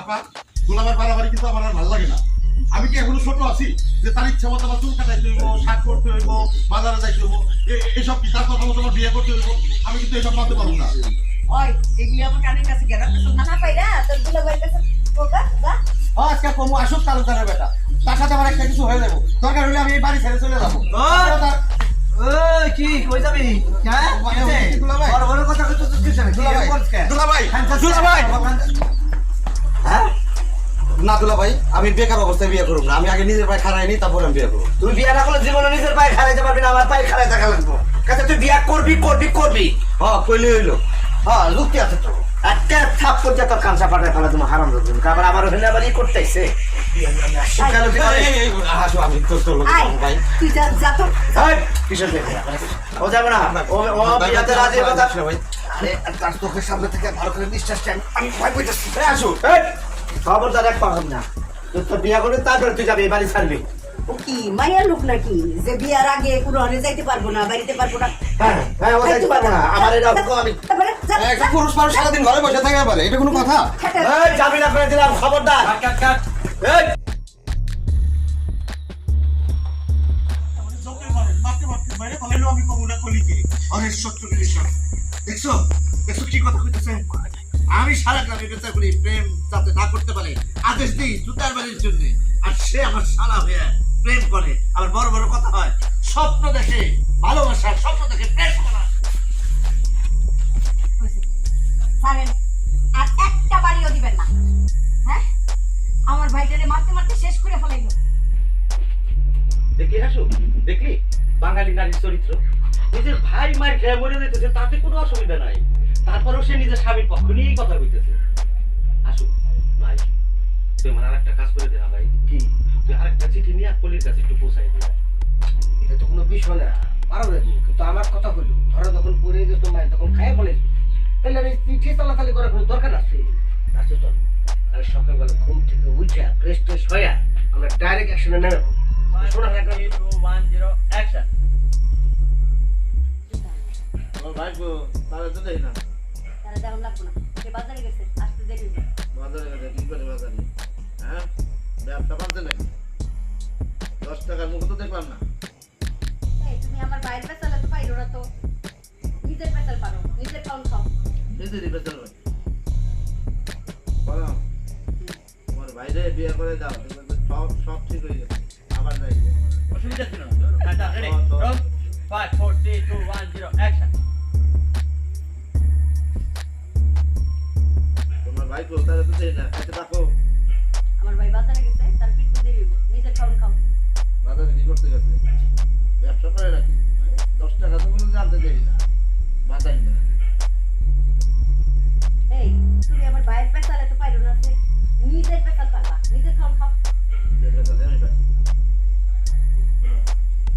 আপা গোলামের বাড়াবাড়ি কিন্তু আমার আর ভালো লাগে না। আমি কি এখনো ছোট আছি যে তার ইচ্ছা মতো আমার চুল কাটাইতে হইব, শাক করতে হইব, বাজারে যাইতে হইব, এইসব কি তার কথা মতো আমার বিয়ে করতে হইব? আমি কিন্তু এইসব মানতে পারবো না। ওই এগুলি আমার কানের কাছে গেলাম না পাইরা তোর দুলাভাইয়ের কাছে ওকা যা। আজকে কমু আসুক তালুকদারের বেটা, তার সাথে আমার একটা কিছু হয়ে যাবো, দরকার হলে আমি এই বাড়ি ছেড়ে চলে যাবো। ওই কি কই যাবি? হ্যাঁ দুলাভাই বড় বড় কথা কইতে তুই কিসে? দুলাভাই দুলাভাই হ্যাঁ না দুলাভাই, আমি বেকার অবস্থায় বিয়ে করব না। আমি আগে নিজের পায়ে খাড়াই নি, তারপর আমি বিয়ে করবো। তুই বিয়া না করলে জীবনে নিজের পায়ে খাড়াইতে পারবি না, আমার পায়ে খাড়াই থাকা লাগবো। কাছে তুই বিয়া করবি করবি করবি। হ্যাঁ কইলে হইলো। হ্যাঁ যুক্তি আছে তো। একটা থাপ করতে তোর কাঁচা পাঠায় ফেলা তুমি হারাম যাবে। আবার আমার ওখানে আবার ই করতেছে। আসো আমি তো চলো ভাই। তুই যা যা তো কিসের দেখে ও যাবে না, ও বিয়াতে রাজি হবে না ভাই। আরে তার চোখের সামনে থেকে ভালো করে নিঃশ্বাসটা আমি ভয় পেয়েছি। আসো খবরদার এক পারব না। তুই তো বিয়া করে তারপরে তুই যাবি, এই বাড়ি ছাড়বি। ও কি মাইয়া লোক নাকি যে বিয়ার আগে পুরো হনে যাইতে পারবো না, বাড়িতে পারবো না? হ্যাঁ হ্যাঁ ও যাইতে পারবো না, আমার এটা আমি তারপরে যা, একটা যা। পুরুষ মানুষ সারাদিন ঘরে বসে থাকে পারে, এটা কোনো কথা? এই যাবি না করে দিলাম, খবরদার। এই আমি কমু না কলিকে অনেক সত্য জিনিস। দেখছো দেখছো কি কথা কইতেছে? আমি সারা গ্রামে বিচার করি প্রেম যাতে না করতে পারে, আদেশ দিই জুতার বাড়ির জন্য, আর সে আমার শালা হয়ে প্রেম করে, আবার বড় বড় কথা হয়, স্বপ্ন দেখে ভালোবাসা, স্বপ্ন দেখে প্রেম করা। ছাড়েন, আর একটা বাড়িও দিবেন না। হ্যাঁ আমার ভাইটারে মারতে মারতে শেষ করে ফেলাইলো। দেখলি হাসু, দেখলি বাঙালি নারীর চরিত্র। নিজের ভাই মায়ের খেয়ে মরে যেতেছে, তাতে কোনো অসুবিধা নাই, তারপরেও সে নিজের স্বামীর পক্ষ নিয়েই কথা কইতেছে। হাসু ভাই, তুই আমার আরেকটা কাজ করে দে না ভাই। কি তুই আরেকটা চিঠি নিয়ে কলির কাছে একটু পৌঁছাই দে। এটা তো কোনো বিষয় না, পারো না কিন্তু আমার কথা কইলো ধরো যখন পড়ে যেত মায়ের তখন খায় বলে, তাহলে আর এই চিঠি চালাচালি করার কোনো দরকার আছে? আচ্ছা চল, আর সকালবেলা ঘুম থেকে উঠে ফ্রেশ ট্রেশ হয়ে আমরা ডাইরেক্ট অ্যাকশনে নেমে পড়ব। শোনা না আমার ভাই তাহলে তো দেই না তারা দেখাম লাগবো না, সে বাজারে গেছে, আসতে দেরি হবে। বাজারে গেছে কি করে বাজারে? হ্যাঁ ব্যবসা পাচ্ছে নাকি? 10 টাকার মুখ তো দেখলাম না। এই তুমি আমার বাইরের পেছালে তো পাইরো না, তো নিজের পেছাল পারো, নিজের খাওন খাও। নিজেরই বেচার ভাই বলো, তোমার বাইরে বিয়ে করে দাও, সব সব ঠিক হয়ে গেছে, আবার যাই। অসুবিধা ছিল না। Ready, roll 5 4 3 2 1 0 action. তোমার ভাই কোথায় তো দেই না, খাইতে থাকো। আমার ভাই বাজারে গেছে, তার পিঠতে দেরি হইব, নিজের খাওন খাও। বাজারে কি করতে গেছে? ব্যবসা করে নাকি? 10 টাকা তো কোনো জানতে দেই না, বাজাই না। এই তুমি আমার ভাইয়ের পেছালে তো পাইরো না, সে নিজের পেছাল পারবা, নিজের খাওন খাও।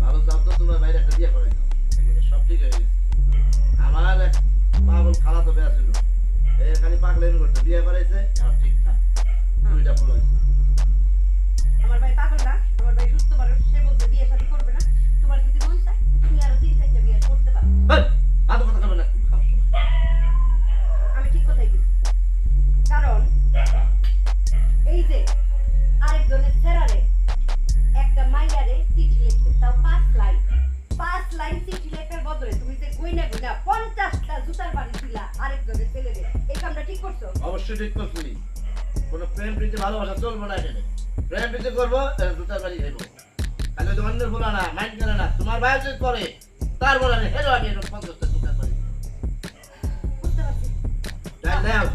ভালো চাপ তো তোমার বাইরে একটা বিয়ে করে দাও, এগুলো সব ঠিক হয়ে গেছে। আমার এক পাগল খালা তো বেয়া ছিল, এ খালি পাগলামি করতে বিয়ে করাইছে, এখন ঠিকঠাক 2টা ফুল হয়েছে। আমার ভাই পাগল না, আমার ভাই সুস্থ মানুষ, সে বলছে বিয়ে শাদী করবে না। তোমার যদি মন চায় তুমি আরো 3-4টা বিয়ে করতে পারো। আদৌ কথা খাবে না খাওয়ার সময়। আমি ঠিক কথাই বলছি, কারণ এই যে আরেকজনের সেরারে একটা মাইয়ারে চিঠি লিখছে, তাও 5 লাইন। 5 লাইন চিঠি লেখার বদলে তুমি যে গইনা গইনা 50টা জুতার বাড়ি দিলা আরেকজনের ছেলেরে, এই কামটা ঠিক করছো? অবশ্যই ঠিক করছি। কোনো প্রেম প্রীতি ভালোবাসা চলবো না এখানে। প্রেম প্রীতি করবো, জুতার বাড়ি খাইবো। খালি তো অন্যের বলা না, মাইন্ড করে না। তোমার ভাই যদি করে তার বলা নেই, হেলো আমি এরকম 50টা জুতার বাড়ি। বুঝতে পারছি। যাই নাও।